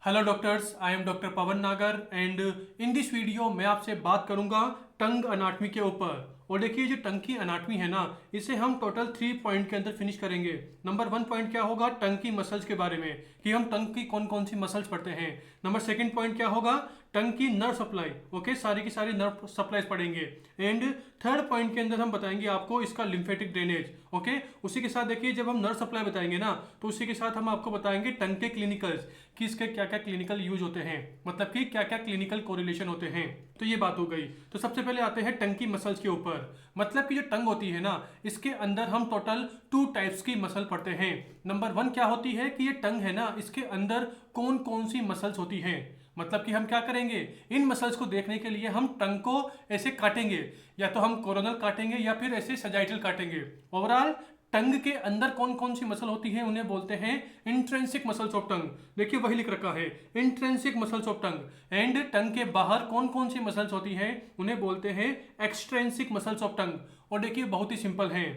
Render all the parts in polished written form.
Hello doctors, I am doctor Pawan Nagar and in this video मैं आपसे बात करूंगा टंग अनाटमी के ऊपर। और देखिए, जो टंग की अनाटमी है ना, इसे हम टोटल 3 पॉइंट के अंदर फिनिश करेंगे। नंबर 1 पॉइंट क्या होगा, टंग की मसल्स के बारे में, कि हम टंग की कौन कौन सी मसल्स पढ़ते हैं। नंबर सेकंड पॉइंट क्या होगा, टंग की नर्व सप्लाई। ओके, सारी की सारी नर्व सप्लाईज पढ़ेंगे। एंड थर्ड पॉइंट के अंदर हम बताएंगे आपको इसका लिम्फेटिक ड्रेनेज। ओके, उसी के साथ देखिए, जब हम नर्व सप्लाई बताएंगे ना, तो उसी के साथ हम आपको बताएंगे टंग के क्लिनिकल्स, कि इसके क्या क्या क्लिनिकल यूज होते हैं, मतलब कि क्या क्या क्लिनिकल कोरिलेशन होते हैं। तो ये बात हो गई। तो सबसे पहले आते हैं टंग की मसल्स के ऊपर। मतलब कि जो टंग होती है ना, इसके अंदर हम टोटल 2 टाइप्स की मसल पढ़ते हैं। नंबर 1 क्या होती है कि ये टंग है ना, इसके अंदर कौन कौन सी मसल्स होती हैं। मतलब कि हम क्या करेंगे, इन मसल्स को देखने के लिए हम टंग को ऐसे काटेंगे, या तो हम कोरोनल काटेंगे या फिर ऐसे सजाइटल काटेंगे। ओवरऑल टंग के अंदर कौन कौन सी मसल होती है उन्हें बोलते हैं इंट्रेंसिक मसल्स ऑफ टंग। देखिए, वही लिख रखा है, intrinsic muscles of tongue. And tongue के बाहर कौन कौन सी मसल्स होती हैं उन्हें बोलते हैं एक्सट्रेंसिक मसल्स ऑफ टंग। और देखिए, बहुत ही सिंपल है।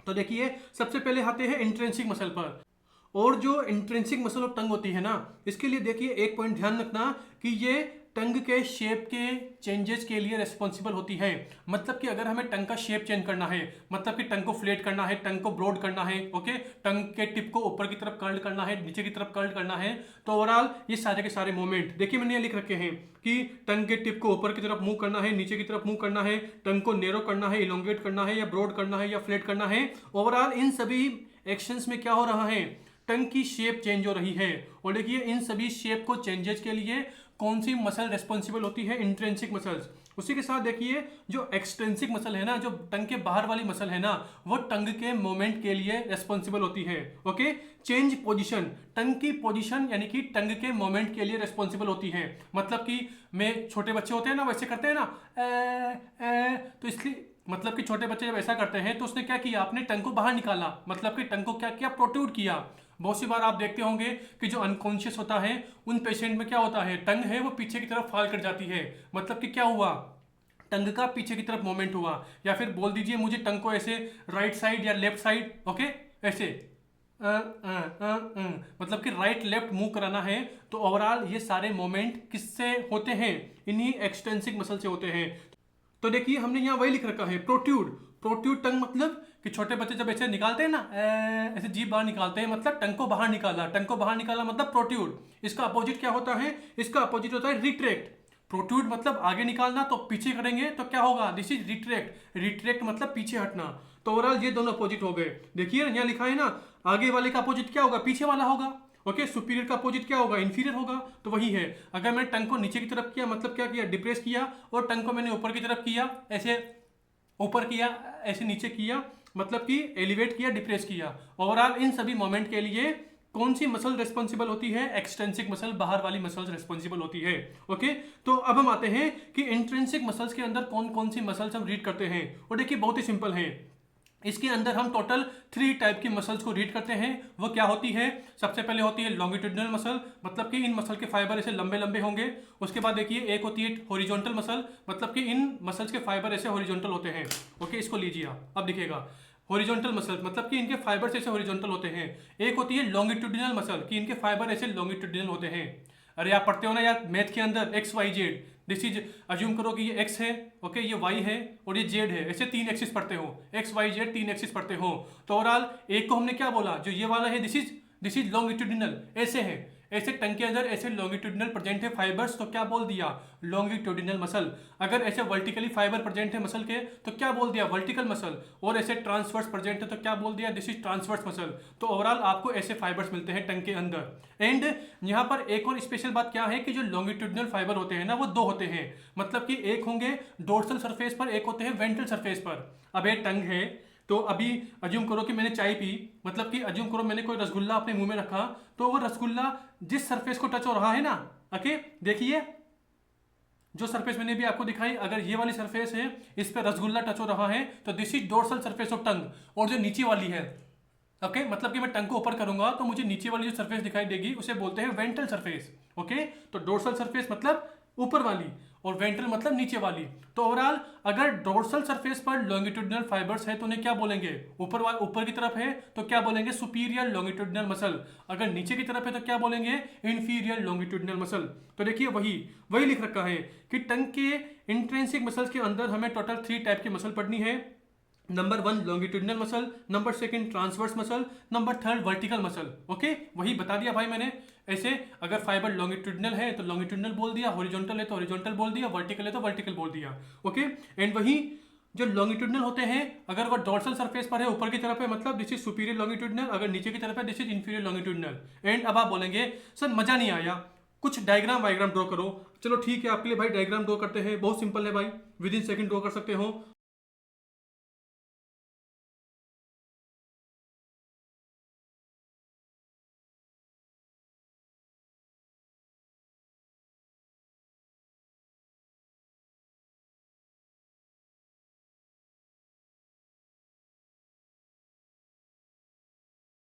तो देखिए, सबसे पहले आते हैं इंट्रेंसिक मसल पर। और जो इंट्रिंसिक मसल ऑफ टंग होती है ना, इसके लिए देखिए एक पॉइंट ध्यान रखना कि ये टंग के शेप के चेंजेस के लिए रिस्पॉन्सिबल होती है। मतलब कि अगर हमें टंग का शेप चेंज करना है, मतलब कि टंग को फ्लेट करना है, टंग को ब्रॉड करना है, ओके, टंग के टिप को ऊपर की तरफ कर्ल करना है, नीचे की तरफ कर्ल करना है, तो ओवरऑल ये सारे के सारे मूवमेंट देखिए मैंने ये लिख रखे हैं कि टंग के टिप को ऊपर की तरफ मूव करना है, नीचे की तरफ मूव करना है, टंग को नेरो करना है, इलोंगेट करना है, या ब्रॉड करना है, या फ्लेट करना है। ओवरऑल इन सभी एक्शंस में क्या हो रहा है, टंग की शेप चेंज हो रही है। और देखिए, इन सभी शेप को चेंजेस के लिए कौन सी मसल रेस्पॉन्सिबल होती है, इंट्रेंसिक मसल्स। उसी के साथ देखिए, जो एक्सट्रेंसिक मसल है ना, जो टंग के बाहर वाली मसल है ना, वो टंग के मूवमेंट के लिए रेस्पॉन्सिबल होती है। ओके, चेंज पोजीशन, टंग की पोजीशन यानी कि टंग के मूवमेंट के लिए रेस्पॉन्सिबल होती है। मतलब कि में छोटे बच्चे होते हैं ना, वैसे करते हैं ना, तो इसलिए मतलब कि छोटे बच्चे जब ऐसा करते हैं तो उसने क्या किया, अपने टंग को बाहर निकाला, मतलब कि टंग को क्या किया, प्रोट्रूड किया। बहुत सी बार आप देखते होंगे कि जो अनकॉन्शियस होता है उन पेशेंट में क्या होता है, टंग है वो पीछे की तरफ फॉल कर जाती है। मतलब कि क्या हुआ, टंग का पीछे की तरफ मोमेंट हुआ। या फिर बोल दीजिए, मुझे टंग को ऐसे राइट साइड या लेफ्ट साइड, ओके, ऐसे मतलब कि राइट लेफ्ट मूव कराना है। तो ओवरऑल ये सारे मोमेंट किससे होते हैं, इन्हीं एक्सटेंसिक मसल से होते हैं। तो देखिए, हमने यहाँ वही लिख रखा है, प्रोट्यूड। प्रोट्यूड टंग मतलब कि छोटे बच्चे जब ऐसे निकालते हैं ना, ऐसे जीभ बाहर निकालते हैं, मतलब टंग को बाहर निकाला, टंग को बाहर निकाला मतलब प्रोट्यूड। इसका अपोजिट क्या होता है, इसका अपोजिट होता है रिट्रैक्ट। प्रोट्यूड मतलब आगे निकालना, तो पीछे करेंगे तो क्या होगा, दिस इज रिट्रैक्ट। रिट्रैक्ट मतलब पीछे हटना। तो ओवरऑल ये दोनों अपोजिट हो गए। देखिए यहाँ लिखा है ना, आगे वाले का अपोजिट क्या होगा, पीछे वाला होगा। ओके, सुपीरियर का अपोजिट क्या होगा, इंफीरियर होगा। तो वही है, अगर मैंने टंग को नीचे की तरफ किया, मतलब क्या किया, डिप्रेस किया, और टंग को मैंने ऊपर की तरफ किया, ऐसे ऊपर किया, ऐसे नीचे किया, मतलब कि एलिवेट किया, डिप्रेस किया। ओवरऑल इन सभी मोमेंट के लिए कौन सी मसल रेस्पॉन्सिबल होती है, एक्सटेंसिक मसल, बाहर वाली मसल्स रेस्पॉन्सिबल होती है। ओके, तो अब हम आते हैं कि इंट्रिंसिक मसल्स के अंदर कौन कौन सी मसल्स हम रीड करते हैं। और देखिए, बहुत ही सिंपल है। इसके अंदर हम टोटल 3 टाइप की मसल्स को रीड करते हैं। वो क्या होती है, सबसे पहले होती है लॉन्गिट्यूडिनल मसल, मतलब कि इन मसल के फाइबर ऐसे लंबे लंबे होंगे। उसके बाद देखिए, एक होती है हॉरिजॉन्टल मसल, मतलब कि इन मसल्स के फाइबर ऐसे हॉरिजॉन्टल होते हैं। ओके, इसको लीजिए आप, अब दिखेगा हॉरिजॉन्टल मसल, मतलब कि इनके फाइबर ऐसे हॉरिजॉन्टल होते हैं। एक होती है लॉन्गिट्यूडिनल मसल, कि इनके फाइबर ऐसे लॉन्गिट्यूडिनल होते हैं। अरे आप पढ़ते हो ना यार मैथ के अंदर, X Y Z, this is, assume करो कि ये एक्स है, ओके, ये वाई है और ये जेड है, ऐसे 3 एक्सिस पढ़ते हो, एक्स वाई जेड 3 एक्सिस पढ़ते हो। तो ओवरऑल एक को हमने क्या बोला, जो ये वाला है, दिस इज लॉन्गिट्यूडिनल, ऐसे है, ऐसे टंग के अंदर ऐसे लॉन्गिट्यूडिनल प्रेजेंट है फाइबर्स, तो क्या बोल दिया, लॉन्गिट्यूडिनल मसल। अगर ऐसे वर्टिकली फाइबर प्रेजेंट है मसल के, तो क्या बोल दिया, वर्टिकल मसल। और ऐसे ट्रांसवर्स प्रेजेंट है, तो क्या बोल दिया, दिस इज ट्रांसवर्स मसल। तो ओवरऑल आपको ऐसे फाइबर्स मिलते हैं टंग के अंदर। एंड यहाँ पर एक और स्पेशल बात क्या है कि जो लॉन्गिट्यूडिनल फाइबर होते हैं ना, वो 2 होते हैं। मतलब कि एक होंगे डोर्सल सरफेस पर, एक होते हैं वेंट्रल सरफेस पर। अब ये टंग है, तो अभी अज्यूम करो कि मैंने चाय पी, मतलब कि अज्यूम करो मैंने कोई रसगुल्ला अपने मुंह में रखा, तो वो रसगुल्ला जिस सरफेस को टच हो रहा है ना, ओके, देखिए जो सरफेस मैंने भी आपको दिखाई, अगर ये वाली सरफेस है, इस पर रसगुल्ला टच हो रहा है, तो this is dorsal surface of tongue. और जो नीचे वाली है, ओके, मतलब कि मैं टंग को ऊपर करूंगा तो मुझे नीचे वाली जो सरफेस दिखाई देगी उसे बोलते हैं वेंट्रल सरफेस। ओके, तो डोर्सल सरफेस मतलब ऊपर वाली, और वेंट्रल मतलब नीचे वाली। तो ओवरऑल अगर डोर्सल सरफेस पर लॉन्गिट्यूडिनल फाइबर्स है तो उन्हें क्या बोलेंगे, ऊपर की तरफ है तो क्या बोलेंगे, सुपीरियर लॉन्गिट्यूडिनल मसल। अगर नीचे की तरफ है तो क्या बोलेंगे, इंफीरियर लॉन्गिट्यूडिनल मसल। तो देखिए वही वही लिख रखा है कि टंग के इंट्रिंसिक मसल्स के अंदर हमें टोटल 3 टाइप की मसल पढ़नी है। Number 1 longitudinal muscle, number 2 transverse muscle, number 3 vertical muscle. Okay, वही बता दिया भाई मैंने। ऐसे अगर फाइबर लॉन्गिट्यूडिनल है तो लॉन्गिट्यूडिनल बोल दिया, हॉरिजॉन्टल है तो हॉरिजॉन्टल बोल दिया, वर्टिकल है तो वर्टिकल बोल दिया। ओके, एंड वही जो लॉन्गिट्यूडिनल होते हैं अगर वो डोर्सल सरफेस पर है ऊपर की तरफ है मतलब दिस इज सुपीरियर लॉन्गिट्यूडिनल, अगर नीचे की तरफ है this is inferior longitudinal. And अब आप बोलेंगे सर मजा नहीं आया, कुछ डायग्राम वायग्राम ड्रॉ करो। चलो ठीक है, आपके लिए भाई डायग्राम ड्रॉ करते हैं, बहुत सिंपल है भाई, विद इन सेकंड ड्रॉ कर सकते हो।